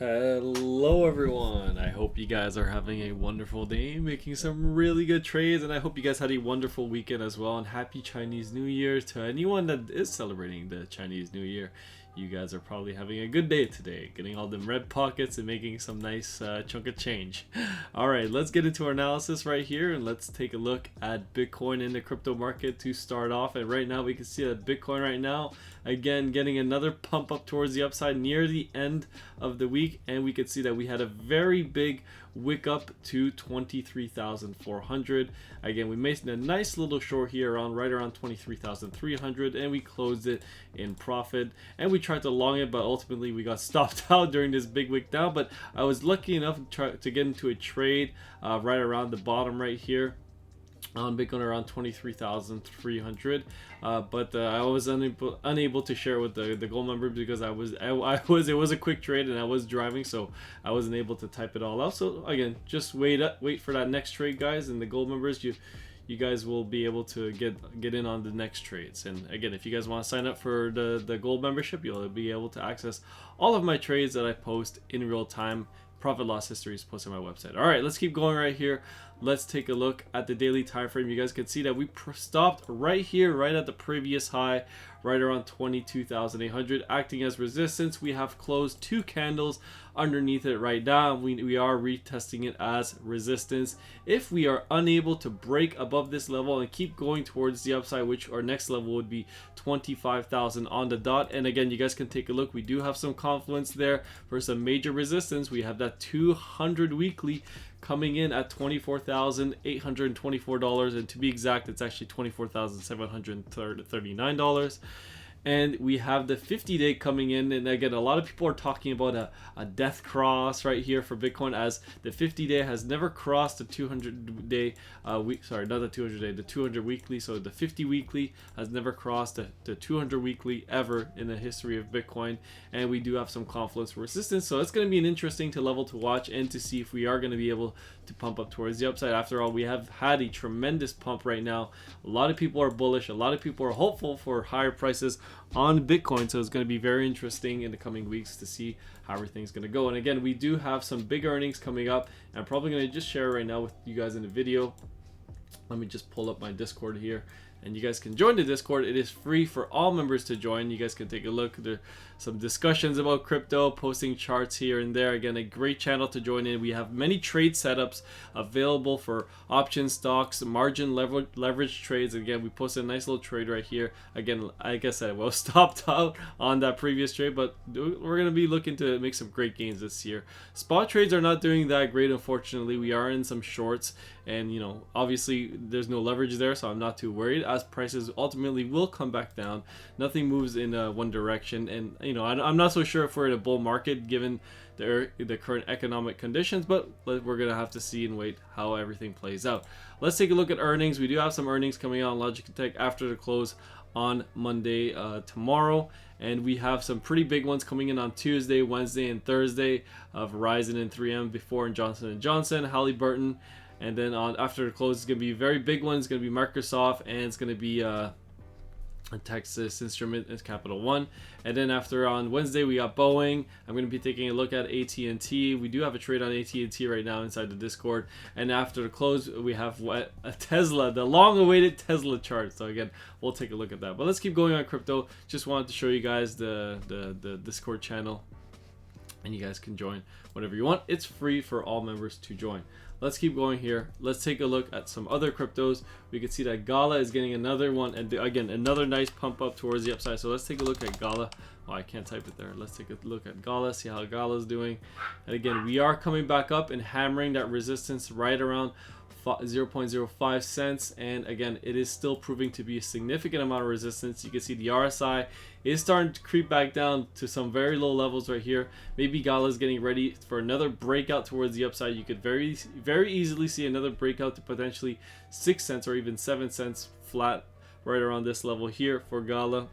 Hello everyone, I hope you guys are having a wonderful day, making some really good trades, and I hope you guys had a wonderful weekend as well, and happy Chinese New Year to anyone that is celebrating the Chinese New Year. You guys are probably having a good day today, getting all them red pockets and making some nice chunk of change. Alright, let's get into our analysis right here, and let's take a look at Bitcoin in the crypto market to start off. And right now we can see that Bitcoin right now, again, getting another pump up towards the upside near the end of the week, and we could see that we had a very big wick up to 23,400. Again, we made a nice little short here right around 23,300, and we closed it in profit, and we tried to long it, but ultimately we got stopped out during this big wick down. But I was lucky enough to get into a trade right around the bottom right here on Bitcoin around 23,300, but I was unable to share with the gold member because it was a quick trade and I was driving, so I wasn't able to type it all out. So again, just wait for that next trade, guys, and the gold members, you guys will be able to get in on the next trades. And again, if you guys want to sign up for the gold membership, you'll be able to access all of my trades that I post in real time. Profit loss history is posted on my website. All right, let's keep going right here. Let's take a look at the daily time frame. You guys can see that we stopped right here, right at the previous high, right around 22,800, acting as resistance. We have closed two candles underneath it right now. We are retesting it as resistance. If we are unable to break above this level and keep going towards the upside, which our next level would be 25,000 on the dot. And again, you guys can take a look. We do have some confluence there for some major resistance. We have that 200 weekly coming in at $24,824, and to be exact, it's actually $24,739. And we have the 50-day coming in, and again, a lot of people are talking about a death cross right here for Bitcoin, as the 50-day has never crossed the 200-day sorry, not the 200-day, the 200 weekly. So the 50 weekly has never crossed the 200 weekly ever in the history of Bitcoin, and we do have some confluence resistance. So it's going to be an interesting level to watch and to see if we are going to be able to pump up towards the upside. After all, we have had a tremendous pump right now. A lot of people are bullish, a lot of people are hopeful for higher prices on Bitcoin, so it's going to be very interesting in the coming weeks to see how everything's going to go. And again, we do have some big earnings coming up, and I'm probably going to just share right now with you guys in the video. Let me just pull up my Discord here, and you guys can join the Discord. It is free for all members to join. You guys can take a look. There are some discussions about crypto, posting charts here and there. Again, a great channel to join in. We have many trade setups available for option stocks, margin leverage trades. Again, we posted a nice little trade right here. Again, like I said, well, stopped out on that previous trade, but we're going to be looking to make some great gains this year. Spot trades are not doing that great, unfortunately. We are in some shorts, and obviously there's no leverage there, so I'm not too worried, as prices ultimately will come back down. Nothing moves in one direction, and I'm not so sure if we're in a bull market given the current economic conditions, but we're gonna have to see and wait how everything plays out. Let's take a look at earnings. We do have some earnings coming out on Logitech after the close on Monday, tomorrow, and we have some pretty big ones coming in on Tuesday, Wednesday, and Thursday of Verizon and 3M before, and Johnson & Johnson, Halliburton. And then after the close, it's going to be a very big one. It's going to be Microsoft, and it's going to be a Texas Instrument, it's Capital One. And then after on Wednesday, we got Boeing. I'm going to be taking a look at AT&T. We do have a trade on AT&T right now inside the Discord. And after the close, we have a Tesla, the long-awaited Tesla chart. So again, we'll take a look at that. But let's keep going on crypto. Just wanted to show you guys the Discord channel, and you guys can join whatever you want. It's free for all members to join. Let's keep going here. Let's take a look at some other cryptos. We can see that Gala is getting another one, and again, another nice pump up towards the upside. So let's take a look at Gala. Oh, I can't type it there. Let's take a look at Gala, see how Gala is doing. And again, we are coming back up and hammering that resistance right around 0.05 cents, and again, it is still proving to be a significant amount of resistance. You can see the RSI is starting to creep back down to some very low levels right here. Maybe Gala is getting ready for another breakout towards the upside. You could very easily see another breakout to potentially 6 cents or even 7 cents flat right around this level here for Gala.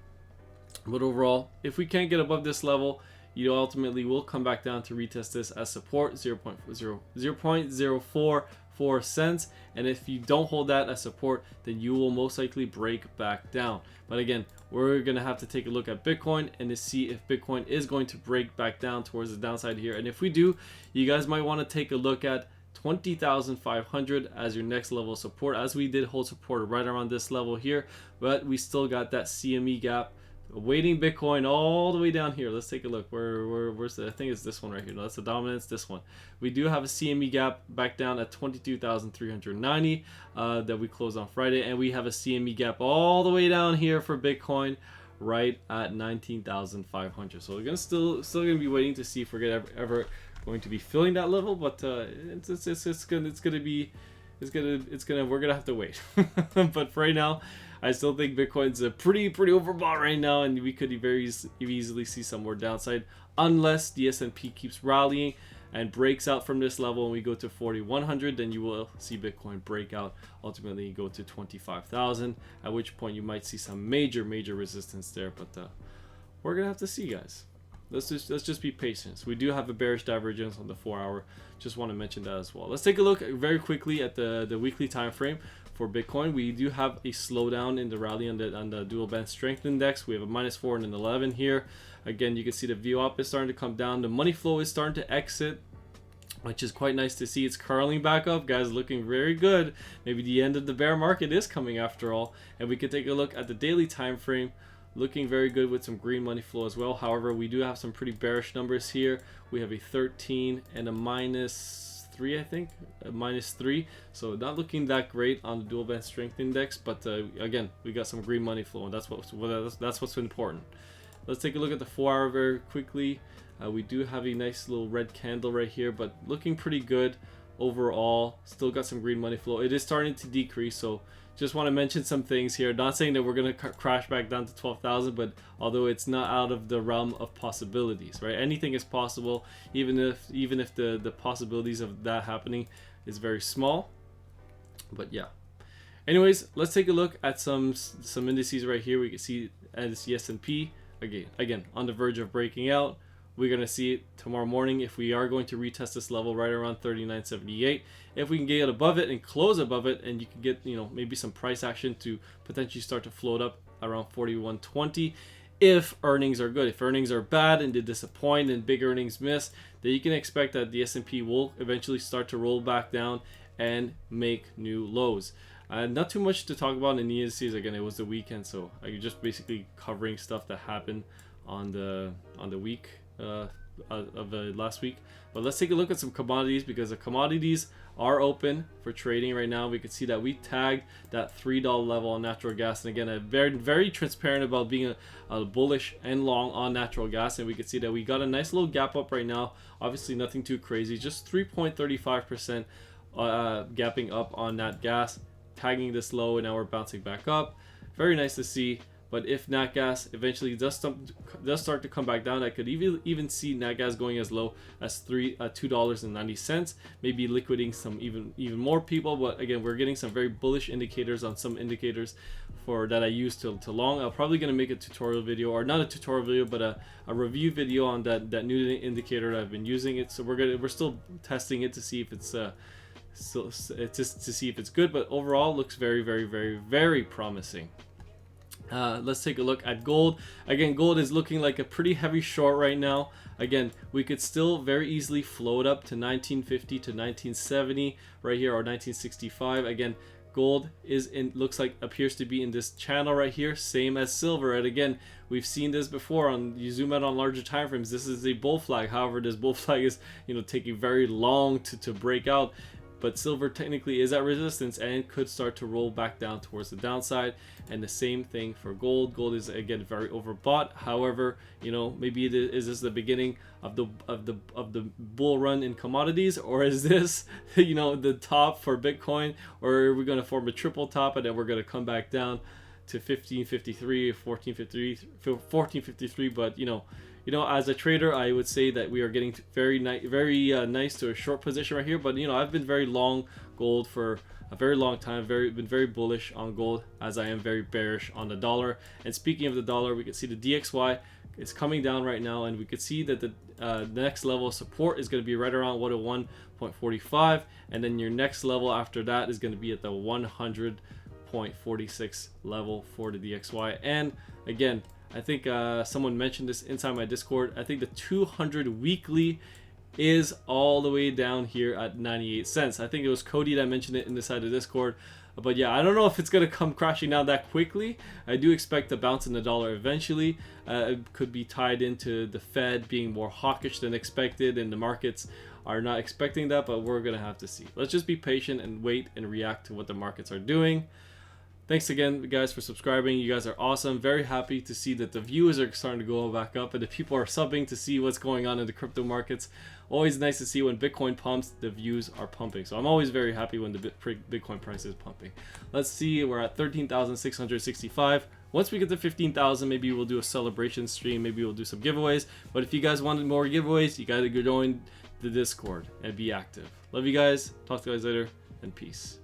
But overall, if we can't get above this level, you ultimately will come back down to retest this as support. 0.04 $0.04. And if you don't hold that as support, then you will most likely break back down. But again, we're gonna have to take a look at Bitcoin and to see if Bitcoin is going to break back down towards the downside here. And if we do, you guys might want to take a look at 20,500 as your next level of support, as we did hold support right around this level here, but we still got that CME gap awaiting Bitcoin all the way down here. Let's take a look. Where's the, I think it's this one right here. No, that's the dominance, this one. We do have a CME gap back down at 22,390 that we closed on Friday, and we have a CME gap all the way down here for Bitcoin right at 19,500. So we're gonna still gonna be waiting to see if we're ever going to be filling that level, but we're gonna have to wait. But for right now, I still think Bitcoin's a pretty overbought right now, and we could very easily see some more downside unless the S&P keeps rallying and breaks out from this level and we go to 4,100. Then you will see Bitcoin break out, ultimately go to 25,000, at which point you might see some major resistance there. But we're gonna have to see, guys. Let's just be patient. We do have a bearish divergence on the 4-hour. Just want to mention that as well. Let's take a look very quickly at the weekly time frame for Bitcoin. We do have a slowdown in the rally on the dual band strength index. We have a -4 and an 11 here. Again, you can see the VWAP is starting to come down. The money flow is starting to exit, which is quite nice to see. It's curling back up, guys, looking very good. Maybe the end of the bear market is coming after all. And we can take a look at the daily time frame. Looking very good with some green money flow as well. However, we do have some pretty bearish numbers here. We have a 13 and a -3, I think, a -3. So not looking that great on the dual band strength index. But again, we got some green money flow, and that's what's important. Let's take a look at the 4-hour very quickly. We do have a nice little red candle right here, but looking pretty good overall. Still got some green money flow. It is starting to decrease, so just want to mention some things here. Not saying that we're going to crash back down to 12,000, but although it's not out of the realm of possibilities, right? Anything is possible, even if the possibilities of that happening is very small. But yeah. Anyways, let's take a look at some indices right here. We can see as the S&P again on the verge of breaking out. We're going to see it tomorrow morning if we are going to retest this level right around 39.78. If we can get above it and close above it, and you can get, maybe some price action to potentially start to float up around 41.20 if earnings are good. If earnings are bad and they disappoint and big earnings miss, then you can expect that the S&P will eventually start to roll back down and make new lows. Not too much to talk about in the indices. Again, it was the weekend, so I'm just basically covering stuff that happened on the week of last week. But let's take a look at some commodities, because the commodities are open for trading right now. We can see that we tagged that $3 level on natural gas, and again, I'm very transparent about being a bullish and long on natural gas, and we can see that we got a nice little gap up right now. Obviously nothing too crazy, just 3.35% gapping up on nat gas, tagging this low, and now we're bouncing back up. Very nice to see. But if nat gas eventually does start to come back down, I could even see nat gas going as low as $2.90, maybe liquidating some even more people. But again, we're getting some very bullish indicators on some indicators that I use to long. I'm probably going to make a tutorial video, or not a tutorial video, but a review video on that new indicator that I've been using it. So we're still testing it to see if it's just to see if it's good. But overall, looks very promising. Let's take a look at gold. Again, gold is looking like a pretty heavy short right now. Again, we could still very easily float up to 1950 to 1970 right here, or 1965. Again, gold appears to be in this channel right here, same as silver. And again, we've seen this before. You zoom out on larger time frames, this is a bull flag. However, this bull flag is taking very long to break out. But silver technically is at resistance and could start to roll back down towards the downside. And the same thing for gold. Gold is again very overbought. However, maybe is this the beginning of the bull run in commodities, or is this the top for Bitcoin, or are we going to form a triple top and then we're going to come back down to 1553, 1453? But as a trader, I would say that we are getting very nice to a short position right here. But I've been very long gold for a very long time. Been very bullish on gold, as I am very bearish on the dollar. And speaking of the dollar, we can see the DXY It's coming down right now, and we could see that the next level of support is going to be right around 101.45, and then your next level after that is going to be at the 100.46 level for the DXY. And again, I think someone mentioned this inside my Discord. I think the 200 weekly is all the way down here at 98 cents. I think it was Cody that mentioned it in the side of Discord. But yeah, I don't know if it's going to come crashing down that quickly. I do expect to bounce in the dollar eventually. It could be tied into the Fed being more hawkish than expected, and the markets are not expecting that, but we're going to have to see. Let's just be patient and wait and react to what the markets are doing. Thanks again, guys, for subscribing. You guys are awesome. Very happy to see that the views are starting to go back up and the people are subbing to see what's going on in the crypto markets. Always nice to see when Bitcoin pumps, the views are pumping. So I'm always very happy when the Bitcoin price is pumping. Let's see, we're at 13,665. Once we get to 15,000, maybe we'll do a celebration stream. Maybe we'll do some giveaways. But if you guys wanted more giveaways, you got to go join the Discord and be active. Love you guys. Talk to you guys later, and peace.